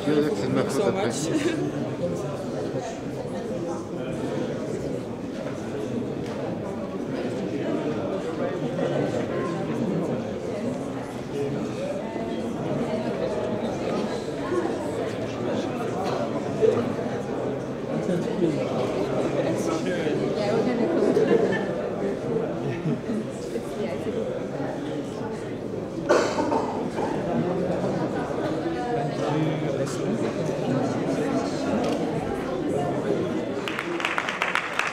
C'est de ma faute après.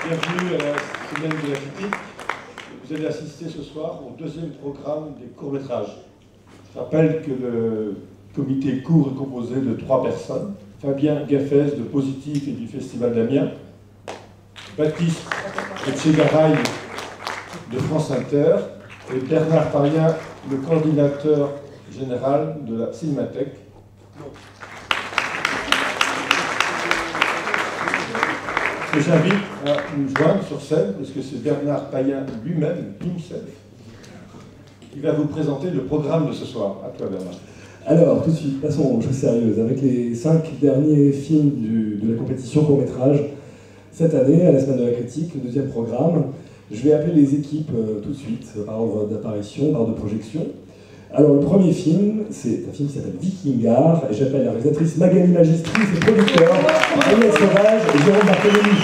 Bienvenue à la semaine de la critique. Vous allez assister ce soir au deuxième programme des courts-métrages. Je rappelle que le comité court est composé de 3 personnes. Fabien Gaffès de Positif et du Festival d'Amiens. Baptiste Etchegaray de France Inter. Et Bernard Paria, le coordinateur général de la Cinémathèque. Que j'invite à nous joindre sur scène, parce que c'est Bernard Payen lui-même, himself, qui va vous présenter le programme de ce soir. À toi, Bernard. Alors, tout de suite, passons aux choses sérieuses. Avec les 5 derniers films de la compétition court-métrage, cette année, à la semaine de la critique, le deuxième programme, je vais appeler les équipes tout de suite, par ordre d'apparition, par ordre de projection. Alors, le premier film, c'est un film qui s'appelle Vikingar, et j'appelle la réalisatrice Magali Magistri, ses producteurs, Agnès Sauvage et Jérôme Barthélémy.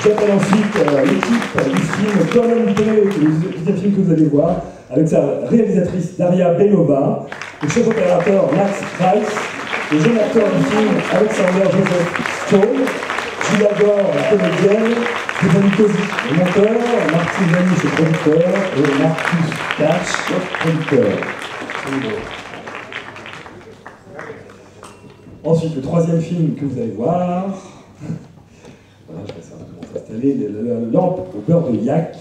J'appelle ensuite l'équipe du film Common Play, le deuxième film que vous allez voir, avec sa réalisatrice Daria Belova, le chef opérateur Max Price, le jeune acteur du film Alexander Joseph Stone, Julia Gore, la comédienne, Stéphanie Cosi, le monteur, Martin Zani, le producteur, et Marcus Catch, producteur. Ensuite, le troisième film que vous allez voir, voilà, je vais essayer de s'installer, la lampe au beurre de yak,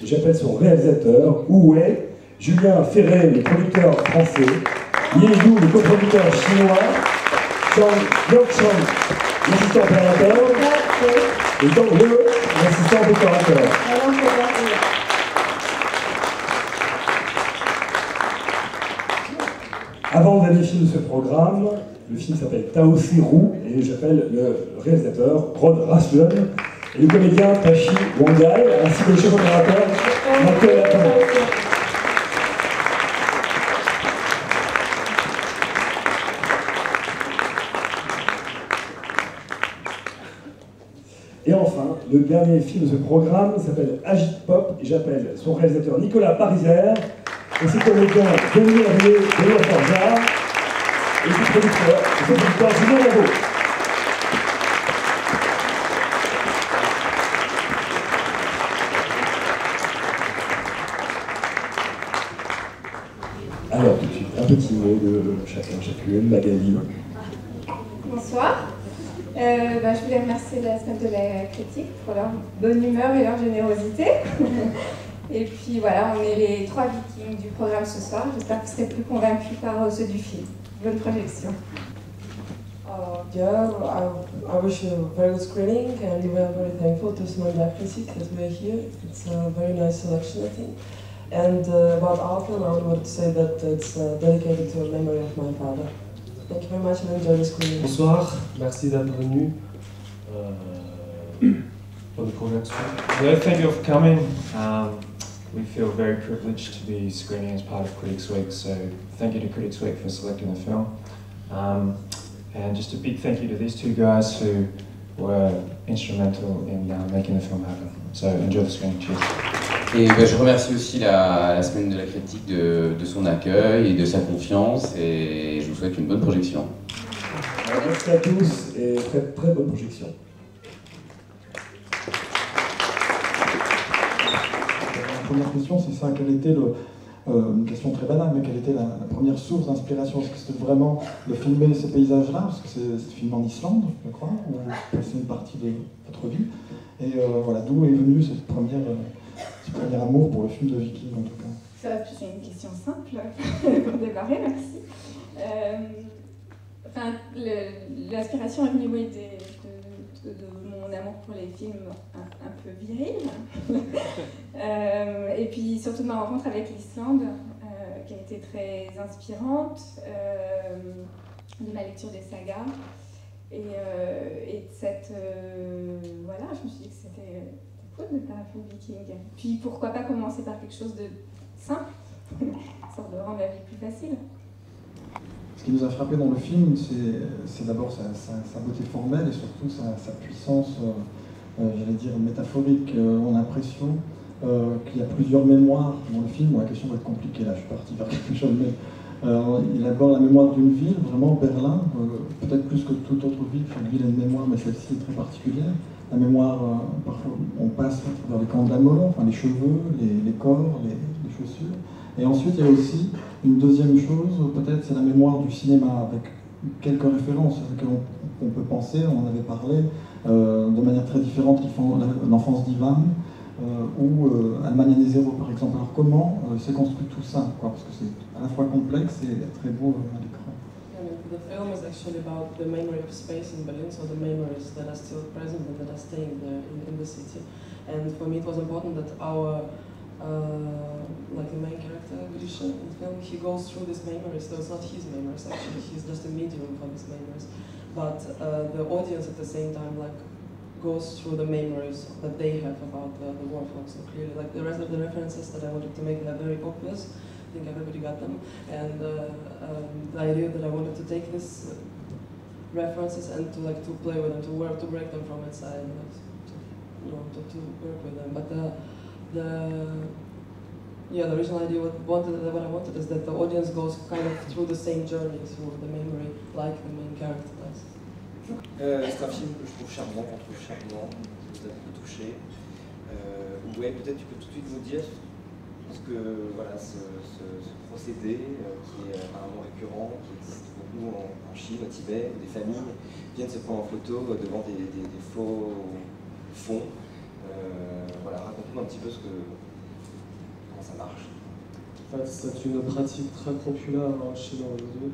et j'appelle son réalisateur, Oué, Julien Ferré, le producteur français, Yezhou, le coproducteur chinois, Chang, l'assistant opérateur, et donc l'assistant décorateur. Avant le dernier film de ce programme, le film s'appelle Tao Serou, et j'appelle le réalisateur Rod Raslund et le comédien Tashi Wangai, ainsi que le chef opérateur Michael Atton. Et enfin, le dernier film de ce programme s'appelle Agit Pop, et j'appelle son réalisateur Nicolas Pariser et ses comédiens Denis Hervé et Léo Forza et ses producteurs Julien Labo. Alors tout de suite, un petit mot de chacun, chacune, Magali. Bonsoir. Je voulais remercier la semaine de la critique pour leur bonne humeur et leur générosité. Et puis voilà, on est les 3 vikings du programme ce soir. J'espère que vous serez plus convaincus par ceux du film. Bonne projection. Yeah, I wish you a very good screening, and we are very thankful to Semaine de la Critique that we are here. It's a very nice selection, I think. And about our film, I would say that it's dedicated to a memory of my father. Thank you very much and enjoy the screening. Bonsoir, merci d'être venu. Bonne projection. Yeah, thank you for coming. We feel very privileged to be screening as part of Critics Week, so thank you to Critics Week for selecting the film. And just a big thank you to these 2 guys who were instrumental in making the film happen. So enjoy the screening. Cheers. Et je remercie aussi la semaine de la critique de son accueil et de sa confiance, et je vous souhaite une bonne projection. Merci à tous et très, très bonne projection. La première question, c'est ça, quelle était une question très banale, mais quelle était la première source d'inspiration? Est-ce que c'était vraiment de filmer ces paysages-là, parce que c'est filmé en Islande, je crois, ou c'est une partie de votre vie? Et voilà, d'où est venu ce premier amour pour le film de Viking, en tout cas? C'est une question simple pour démarrer, merci. L'inspiration est venue de de mon amour pour les films un peu virils. Et puis surtout de ma rencontre avec l'Islande, qui a été très inspirante, de ma lecture des sagas. Et de cette... voilà, je me suis dit que c'était cool de faire un film viking. Puis pourquoi pas commencer par quelque chose de simple, sorte de rendre la vie plus facile. Ce qui nous a frappé dans le film, c'est d'abord sa beauté formelle et surtout sa puissance, j'allais dire, métaphorique. On a l'impression qu'il y a plusieurs mémoires dans le film. Bon, la question va être compliquée là, je suis parti vers quelque chose, mais il aborde la mémoire d'une ville, vraiment Berlin, peut-être plus que toute autre ville. Chaque ville a une mémoire, mais celle-ci est très particulière. La mémoire, parfois, on passe vers les camps de la mort, enfin les cheveux, les corps, les chaussures. Et ensuite, il y a aussi une deuxième chose, peut-être, c'est la mémoire du cinéma, avec quelques références auxquelles on peut penser, on en avait parlé, de manière très différente, l'enfance d'Ivan, ou Allemagne année zéro, par exemple. Alors comment s'est construit tout ça, quoi, parce que c'est à la fois complexe et très beau à l'écran. The film is actually about the memory of space in Berlin, so the memories that are still present and that are staying there in the city. And for me it was important that our like the main character, Grisha, in the film, he goes through these memories. So it's not his memories, actually, he's just a medium for these memories. But the audience at the same time like goes through the memories that they have about the Warhol. So clearly, like the rest of the references that I wanted to make are very obvious. I think everybody got them. And the idea that I wanted to take these references and to play with them, to break them from inside, and to work with them. But the original idea, what I wanted is that the audience goes kind of through the same journey through the memory, like the main character does. C'est un film que je trouve charmant, qu'on trouve charmant, qui vous a beaucoup touché. Ouais, peut-être tu peux tout de suite nous dire ce que voilà, ce procédé qui est apparemment récurrent, qui existe beaucoup en Chine, au Tibet, où des familles viennent se prendre en photo devant des faux fonds. Voilà, raconte-nous un petit peu comment ça marche. En fait, c'est une pratique très populaire en Chine aujourd'hui,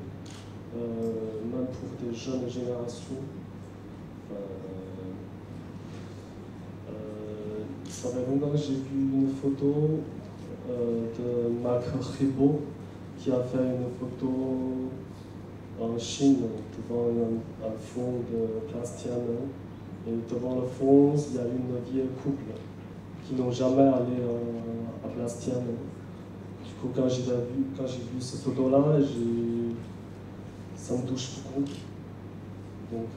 même pour des jeunes générations. Ça fait longtemps que j'ai vu une photo de Marc Ribot qui a fait une photo en Chine devant un fond de Plastiane. Et devant le fond, il y a une vieille couple qui n'ont jamais allé à Plastiane. Du coup, quand j'ai vu cette photo-là, ça me touche beaucoup. Donc,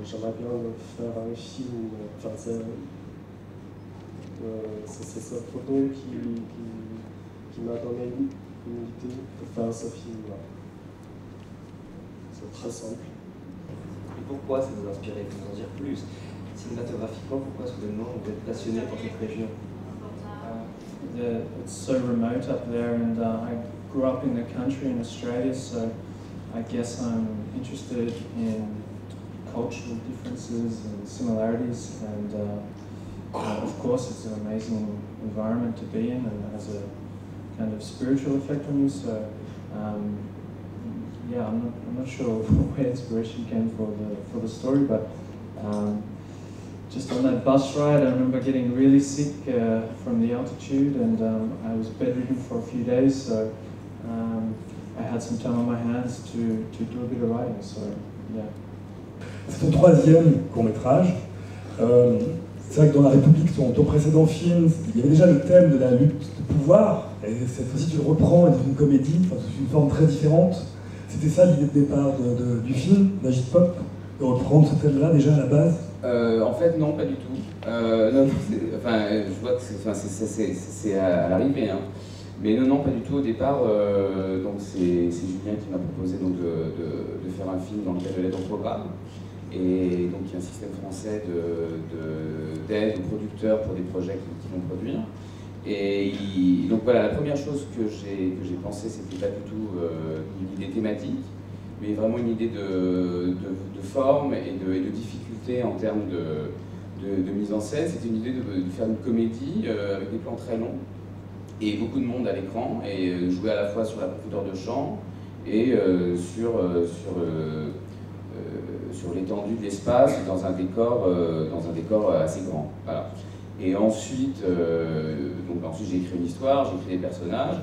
j'aimerais bien faire un film. Enfin, c'est cette photo qui m'a donné une idée de faire ce film-là. C'est très simple. Et pourquoi ça vous a inspiré? Vous nous en dire plus? Cinématographiquement, pourquoi soudainement vous êtes passionné pour cette région? It's so remote up there, and I grew up in the country in Australia, so I guess I'm interested in cultural differences and similarities, and of course it's an amazing environment to be in and has a kind of spiritual effect on you, so yeah, I'm not sure where inspiration came for the story, but just on that bus ride, I remember getting really sick from the altitude, and I was bedridden for a few days, so I had some time on my hands to do a bit of writing, so yeah. C'est ton troisième court-métrage. C'est vrai que dans La République, ton précédent film, il y avait déjà le thème de la lutte de pouvoir, et cette fois-ci tu le reprends dans une comédie, enfin, sous une forme très différente. C'était ça l'idée de départ du film, Magie de Pop, de reprendre ce thème-là déjà à la base? En fait, non, pas du tout. Non, enfin, je vois que c'est à l'arrivée, hein. Mais non, pas du tout au départ. Donc c'est Julien qui m'a proposé donc, de faire un film dans lequel elle est au programme. Et donc il y a un système français d'aide aux producteurs pour des projets qui vont produire. Et donc voilà, la première chose que j'ai pensé, c'était pas du tout une idée thématique, mais vraiment une idée de forme et de difficulté en termes de mise en scène. C'était une idée de faire une comédie avec des plans très longs et beaucoup de monde à l'écran, et jouer à la fois sur la profondeur de champ et sur sur l'étendue de l'espace dans un décor assez grand. Voilà. Et ensuite, ensuite j'ai écrit une histoire, j'ai écrit des personnages,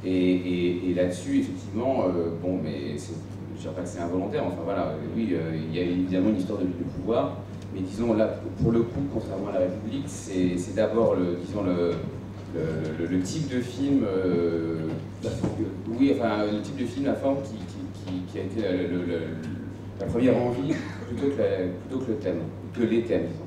et là-dessus, effectivement, bon, mais je ne dirais pas que c'est involontaire, enfin voilà, oui, il y a évidemment une histoire de pouvoir, mais disons là, pour le coup, contrairement à la République, c'est d'abord le type de film, oui, enfin le type de film, la forme qui a été la première envie plutôt que le thème, que les thèmes, disons.